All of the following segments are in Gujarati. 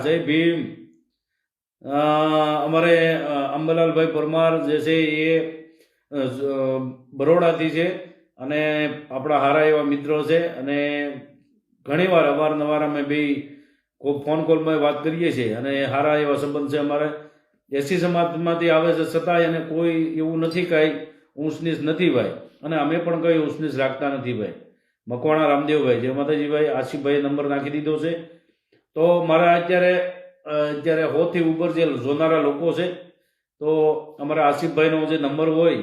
જય ભીમ। અમારે અંબાલાલભાઈ પરમાર જે છે એ બરોડાથી છે અને આપણા હારા એવા મિત્રો છે અને ઘણીવાર અવારનવાર અમે બે ફોન કોલમાં વાત કરીએ છીએ અને હારા એવા સંબંધ છે અમારે। એસી સમાજમાંથી આવે છે છતાંય એને કોઈ એવું નથી કાંઈ ઊંચનીચ નથી ભાઈ, અને અમે પણ કઈ ઊંચનીચ રાખતા નથી ભાઈ। મકવાણા રામદેવભાઈ, જય માતાજીભાઈ। આશિફભાઈ નંબર નાખી દીધો છે। તો મારા અત્યારે 100 થી ઉપર જે જોનારા લોકો છે, તો અમારા આશિફભાઈનો જે નંબર હોય,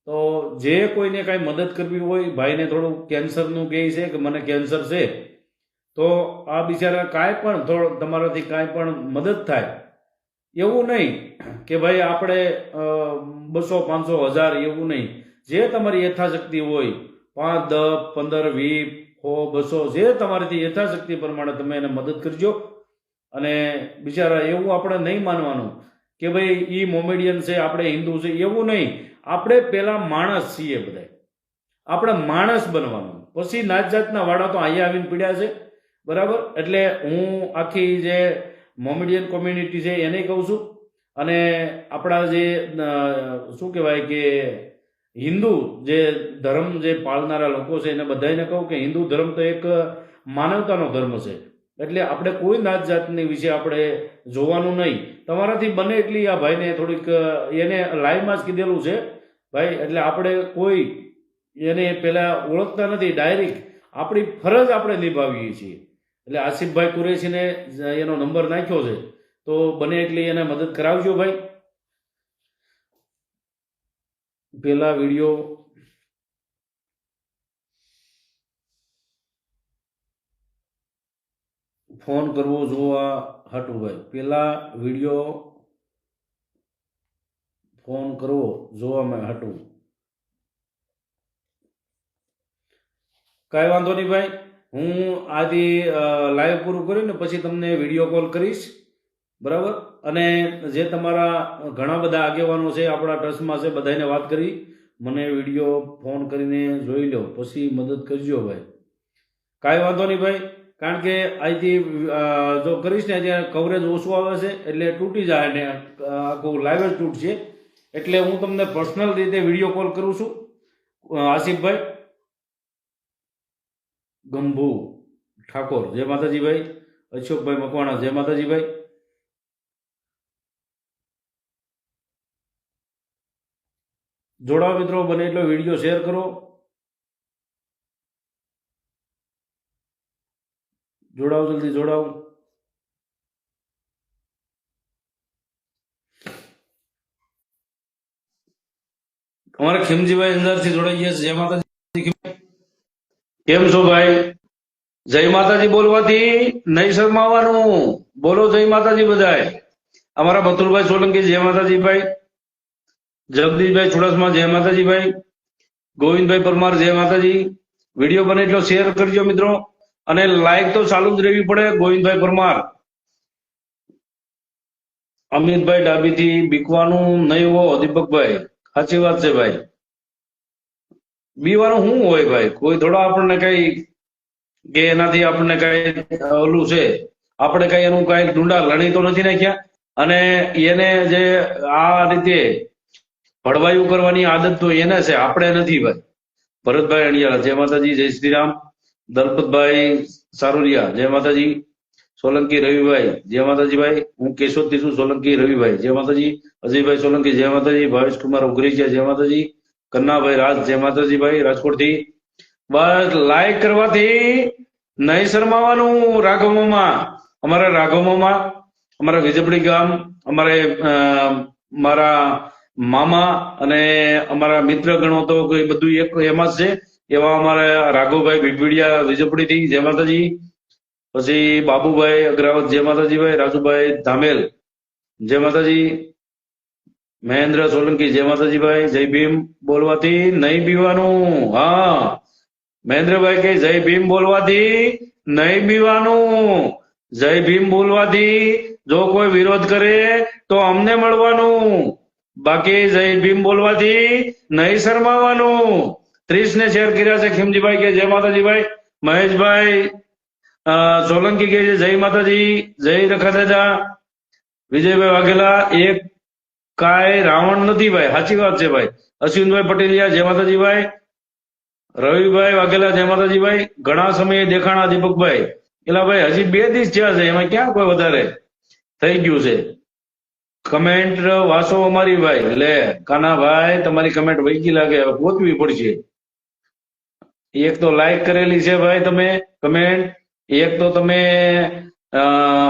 તો જે કોઈને કાંઈ મદદ કરવી હોય, ભાઈને થોડું કેન્સરનું કહે છે કે મને કેન્સર છે, તો આ બિચારા કાંઈ પણ તમારાથી કાંઈ પણ મદદ થાય એવું નહીં કે ભાઈ આપણે 200, 500, 1000 એવું નહીં। જે તમારી યથાશક્તિ હોય 5, 10, 15, 20, 100, 200 જે તમારીથી યથાશક્તિ પ્રમાણે તમે એને મદદ કરજો। અને બિચારા એવું આપણે નહીં માનવાનું કે ભાઈ એ મોમેડિયન છે, આપણે હિન્દુ છે, એવું નહીં। આપણે પેલા માણસ છીએ બધા, આપણે માણસ બનવાનું, પછી નાત જાતના વાળા તો અહીંયા આવીને પીડ્યા છે, બરાબર। એટલે હું આખી જે મોમેડિયન કોમ્યુનિટી છે એને કહું છું, અને આપણા જે શું કહેવાય કે હિન્દુ જે ધર્મ જે પાળનારા લોકો છે એને બધાને કહું કે હિન્દુ ધર્મ તો એક માનવતાનો ધર્મ છે, એટલે આપણે કોઈ નાત જાતની વિશે આપણે જોવાનું નહીં। તમારાથી બને એટલી આ ભાઈને થોડીક એને લાઈવમાં જ કીધેલું છે ભાઈ, એટલે આપણે કોઈ એને પહેલા ઓળખતા નથી, ડાયરેક્ટ આપણી ફરજ આપણે નિભાવીએ છીએ। એટલે આસિફભાઈ કુરેશીને એનો નંબર નાખ્યો છે, તો બને એટલી એને મદદ કરાવજો ભાઈ। પેલા વિડીયો ફોન કરવો જોવા હાટું ભાઈ, પેલા વિડીયો ફોન કરવો જોવા મેં હાટું, કાંઈ વાંધો નહીં ભાઈ। હું આથી લાઈવ પૂરું કરીને પછી તમને વિડીયો કોલ કરીશ, બરાબર। અને જે તમારા ઘણા બધા આગેવાનો છે આપણા ટ્રસ્ટમાં છે, બધાને વાત કરી મને વિડીયો ફોન કરીને જોઈ લો પછી મદદ કરજો ભાઈ, કાંઈ વાંધો નહીં ભાઈ। કારણ કે અહીંથી જો કરીશ ને ત્યાં કવરેજ ઓછું આવે છે એટલે તૂટી જાય ને આખું લાઈવ જ તૂટશે, એટલે હું તમને પર્સનલ રીતે વિડીયો કોલ કરું છું। આસિફભાઈ ગંભુ ઠાકોર, જય માતાજી ભાઈ। અશોકભાઈ મકવાણા, જય માતાજી ભાઈ। જોડાઓ મિત્રો, બને એટલો વિડીયો શેર કરો, જોડાઓ, જલ્દી જોડાઓ। અમારા ખીમજીભાઈ અંદરથી જોડાઈ ગયા છે, જય માતાજી। કેમ છો ભાઈ? જય માતાજી બોલવાથી નહીં શરમાવાનું, બોલો જય માતાજી બધાય। અમારા બતુલભાઈ સોલંકી, જય માતાજી ભાઈ। જગદીશભાઈ ચુડાસમા, જય માતાજી ભાઈ। ગોવિંદભાઈ પરમાર, જય માતાજી। વિડીયો બને એટલો શેર કરજો મિત્રો, અને લાઈક તો ચાલુ જ રહેવી પડે। ગોવિંદભાઈ પરમાર, અમિતભાઈ ડાબીથી બીકવાનું નહીં હો દીપકભાઈ, સાચી વાત છે ભાઈ। બીવાનું શું હોય ભાઈ, કોઈ થોડા આપણને કઈ કે એનાથી આપણને કઈ ઓલું છે, આપણે કઈ એનું કઈ ડુંડા લણી તો નથી નાખ્યા, અને એને જે આ રીતે ભડવાયું કરવાની આદત તો એને છે, આપણે નથી ભાઈ। ભરતભાઈ અણિયાળા, જય માતાજી, જય શ્રી રામ। દલપતભાઈ સારુરિયા, જય માતાજી। સોલંકી રવિભાઈ, જય માતાજી ભાઈ। હું કેશોદથી છું, સોલંકી રવિભાઈ, જય માતાજી। અજયભાઈ સોલંકી, જય માતાજી। ભાવેશ કુમાર ઉઘરેચિયા, જય માતાજી। કન્નાભાઈ રાજ, જય માતાજી ભાઈ, રાજકોટથી। બસ લાઈક કરવાથી નહીં શરમાવાનું। રાઘવમાં, અમારા રાઘવમાં, અમારા વિજપડી ગામ, અમારે મારા મામા અને અમારા મિત્ર ગણો તો કોઈ બધું એક એમાં જ છે, એવા અમારા રાઘવભાઈ ભીડભીડિયા વિજપડીથી, જય માતાજી। પછી બાબુભાઈ અગ્રાવત, જય માતાજી ભાઈ। રાજુભાઈ ધામેલ, જય માતાજી। મહેન્દ્ર સોલંકી, જય માતાજી ભાઈ। જય ભીમ બોલવાથી નહીં બીવાનું, હા મહેન્દ્રભાઈ કે જય ભીમ બોલવાથી નહીં બીવાનું, જય ભીમ બોલવાથી જો કોઈ વિરોધ કરે તો અમને મળવાનું, બાકી જય ભીમ બોલવાથી નહીં શરમાવાનું। 30 ને શેર કર્યા છે ખીમજીભાઈ કે જય માતાજી ભાઈ। મહેશભાઈ સોલંકી કહે છે જય માતાજી, જય રખા દાદા. વિજયભાઈ વાઘેલા, એક કાંઈ રાવણ નથી ભાઈ, સાચી વાત છે ભાઈ. અશ્વિનભાઈ પટેલિયા, જય માતાજી ભાઈ. રવિભાઈ વાઘેલા, જય માતાજી ભાઈ. ઘણા સમયે દેખાણા દીપકભાઈ. એલા ભાઈ હજી 2 દિવસ થયા છે, એમાં ક્યાં કોઈ વધારે થઈ ગયું છે. કમેન્ટ વાંચો અમારી ભાઈ. લે કાનાભાઈ, તમારી કમેન્ટ વૈકી લાગે, હવે ગોતવી પડશે. એક તો લાઈક કરેલી છે ભાઈ તમે કમેન્ટ, એક તો તમે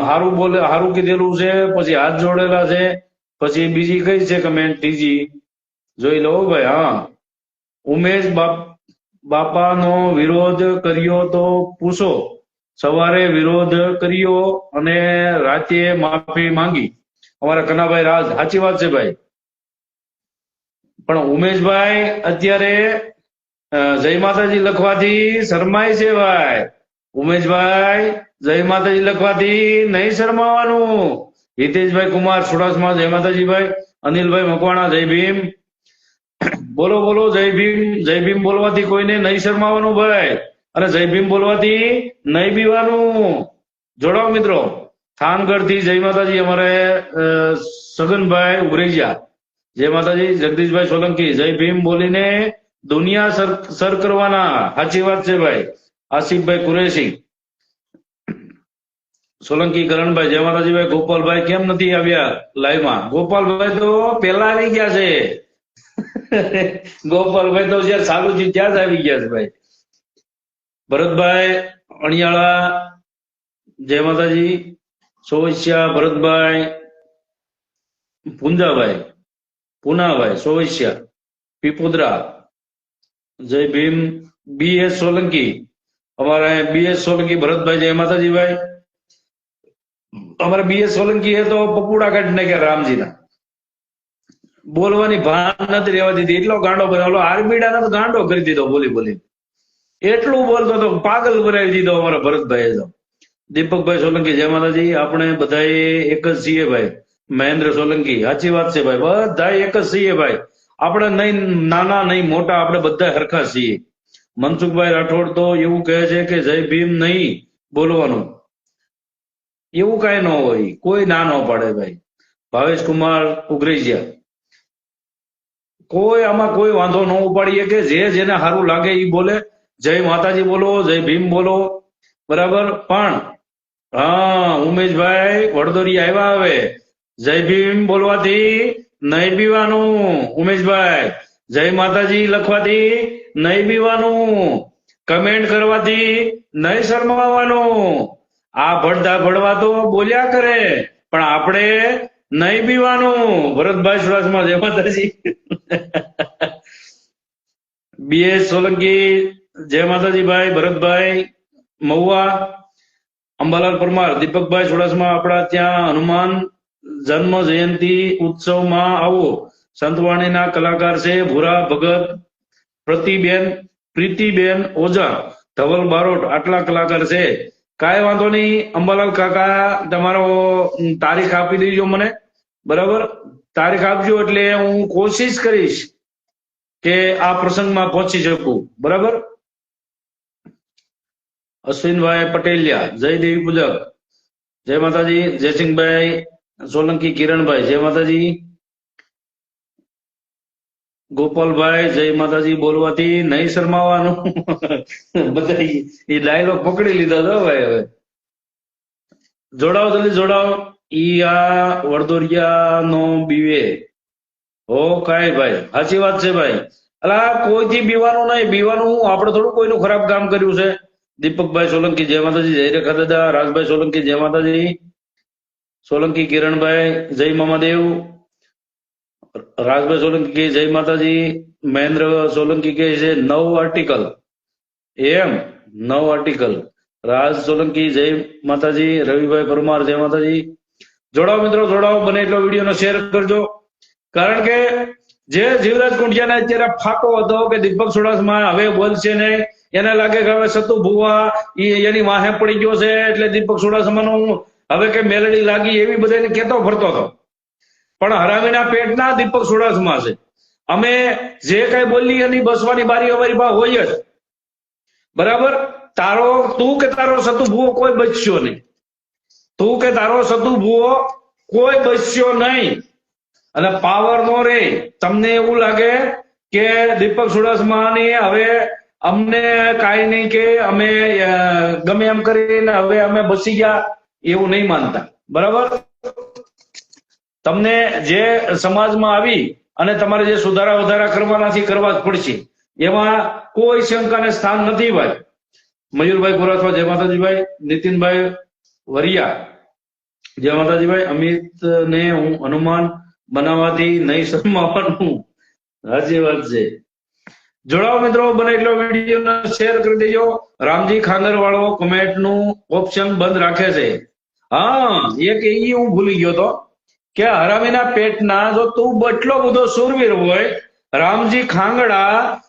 હારું બોલે, હારું કીધેલું છે, પછી હાથ જોડેલા છે, પછી બીજી કઈ છે કમેન્ટ ત્રીજી જોઈ લો ભાઈ. હા, ઉમેશ બાપાનો વિરોધ કર્યો તો પૂછો, સવારે વિરોધ કર્યો અને રાતે માફી માંગી. અમારા કનાભાઈ રાજ, સાચી વાત છે ભાઈ. પણ ઉમેશભાઈ અત્યારે જય માતાજી લખવાથી શરમાય છે ભાઈ. ઉમેશભાઈ જય માતાજી લખવાથી નહીં શરમાવાનું. હિતેશભાઈ કુમાર સુડાસમા, જય માતાજી ભાઈ. અનિલભાઈ મકવાણા, જય ભીમ. બોલો બોલો જય ભીમ. જય ભીમ બોલવાથી કોઈને નહીં શરમાવાનું ભાઈ, અને જય ભીમ બોલવાથી નહીં બીવાનું. જોડાઓ મિત્રો. થાનગઢ થી જય માતાજી અમારે સગનભાઈ ઉભરેજા, જય માતાજી. જગદીશભાઈ સોલંકી, જય ભીમ બોલીને દુનિયા સર કરવાના, સાચી વાત છે ભાઈ. આસિફભાઈ કુરેશી, સોલંકી કરણભાઈ, જય માતાજી ભાઈ. ગોપાલભાઈ કેમ નથી આવ્યા લાઈવમાં? ગોપાલભાઈ તો પેલા આવી ગયા છે. ગોપાલભાઈ તો જ્યાં ચાલુ છે ત્યાં જ આવી ગયા છે ભાઈ. ભરતભાઈ અણિયાળા, જય માતાજી. સોવૈશ્યા ભરતભાઈ, પુંજાભાઈ, પુનાભાઈ સોવૈશ્યા, પીપુદરા, જય ભીમ. BS સોલંકી, અમારે BS સોલંકી ભરતભાઈ, જય માતાજી ભાઈ. અમારે BS સોલંકી એ તો પપુડા કાઢી નાખ્યા રામજીના. બોલવાની ભાન નથી રહેવા દીધી, એટલો ગાંડો બનાવેલો. આરબીડા તો ગાંડો કરી દીધો બોલી બોલી. એટલું બોલતો તો પાગલ બનાવી દીધો અમારા ભરતભાઈ તો. દીપકભાઈ સોલંકી, જય માતાજી. આપણે બધા એક જ છીએ ભાઈ. મહેન્દ્ર સોલંકી, સાચી વાત છે ભાઈ. બધા એક જ છીએ ભાઈ. આપણે નહીં નાના નહીં મોટા, આપણે બધા હરખા છીએ. મનસુખભાઈ રાઠોડ તો એવું કહે છે કે જય ભીમ નહીં બોલવાનું. એવું કઈ ન હોય, કોઈ ના ન પાડે ભાઈ. ભાવેશ કુમાર ઉગરેજિયા, કોઈ આમાં કોઈ વાંધો ન ઉપાડીએ કે જે જેને સારું લાગે એ બોલે. જય માતાજી બોલો, જય ભીમ બોલો, બરાબર. પણ હા, ઉમેશભાઈ વડોદરી આવ્યા. હવે જય ભીમ બોલવાથી નહીં પીવાનું. ઉમેશભાઈ જય માતાજી લખવાથી નહીં પીવાનું. કમેન્ટ કરવાથી નહીં શરમાવાનું. આ ભડદા ભડવા તો બોલ્યા કરે, પણ આપણે નહીં પીવાનું. ભરતભાઈ સુરાસમાં, જય માતાજી. BS સોલંકી, જય માતાજી ભાઈ. ભરતભાઈ મહુવા, અંબાલાલ પરમાર, દીપકભાઈ સુડાસમા, આપણા ત્યાં હનુમાન જન્મ જયંતિ ઉત્સવમાં આવો. સંતવાણીના કલાકાર છે ભૂરા ભગત, પ્રીતિબેન ઓઝા, ધવલ બારોટ, આટલા કલાકાર છે. કાંઈ વાંધો નહીં અંબાલાલ કાકા, તમારો તારીખ આપી દેજો મને, બરાબર. તારીખ આપજો એટલે હું કોશિશ કરીશ કે આ પ્રસંગમાં પહોંચી શકું, બરાબર. અશ્વિનભાઈ પટેલિયા, જય દેવી પૂજક, જય માતાજી. જયસિંહભાઈ સોલંકી, કિરણભાઈ, જય માતાજી. ગોપાલભાઈ, જય માતાજી બોલવાથી નહીં શરમાવાનું. બધા એ ડાયલોગ પકડી લીધો હતો ભાઈ. હવે જોડાઓ, જલ્દી જોડાઓ. ઈ આ વડોદરિયા નો બીવે હો કાય ભાઈ, સાચી વાત છે ભાઈ. અલા કોઈથી બીવાનું નહીં, બીવાનું હું, આપણે થોડું કોઈનું ખરાબ કામ કર્યું છે. દીપકભાઈ સોલંકી, જય માતાજી. જય રેખા દાદા. રાજભાઈ સોલંકી, જય માતાજી. સોલંકી કિરણભાઈ, જય મામાદેવ. રાજભાઈ સોલંકી કે જય માતાજી. મહેન્દ્ર સોલંકી કે છે 9 આર્ટિકલ. એમ 9 આર્ટિકલ. રાજ સોલંકી, જય માતાજી. રવિભાઈ પરમાર, જય માતાજી. જોડાઓ મિત્રો, જોડાઓ. બને એટલો વિડીયોનો શેર કરજો. કારણ કે જે જીવરાજ કુંડિયાને અત્યારે ફાકો હતો કે દીપક સુડાસમા હવે બોલશે નહીં, એને લાગે કે હવે સતુ ભુવા એની વાહે પડી ગયો છે, એટલે દીપક સુડાસમાનું હવે કે મેલડી લાગી, એવી બધાને કેતો ફરતો હતો. પણ હરામીના પેટના દીપક સુડાસમા છે. અમે જે કઈ બોલીએ એની બસવાની બારી અમારી પાસે હોય જ, બરાબર. તું કે તારો સતુ ભૂવો કોઈ બચશો નહીં. તું કે તારો સતુ ભૂવો કોઈ બચશો નહીં. અને પાવર નો રે. તમને એવું લાગે કે દીપક ચુડાસમાની હવે અમને કાંઈ નહીં કે અમે ગમે એમ કરીને હવે અમે બસી ગયા, એવું નહીં માનતા. બરાબર? તમને જે સમાજમાં આવી અને તમારે જે સુધારા વધારા કરવાના છે કરવા જ પડશે. એમાં કોઈ શંકાને સ્થાન નથી ભાઈ. મયુરભાઈ ગોરાથવા જય માતાજીભાઈ, નીતિનભાઈ વરિયા જય માતાજીભાઈ, અમિત ને હું હનુમાન બનાવવાથી નહીં શરમાવાનું. સાચી વાત છે. જોડાઓ મિત્રો, બને એટલો વિડીયો શેર કરી દેજો. રામજી ખાંગર વાળો કોમેન્ટ નું ઓપ્શન બંધ રાખે છે. હા, એક એ હું ભૂલી ગયો તો કે હરામીના પેટના જો તું એટલો બધો સુરવીર હોય, રામજી ખાંગડા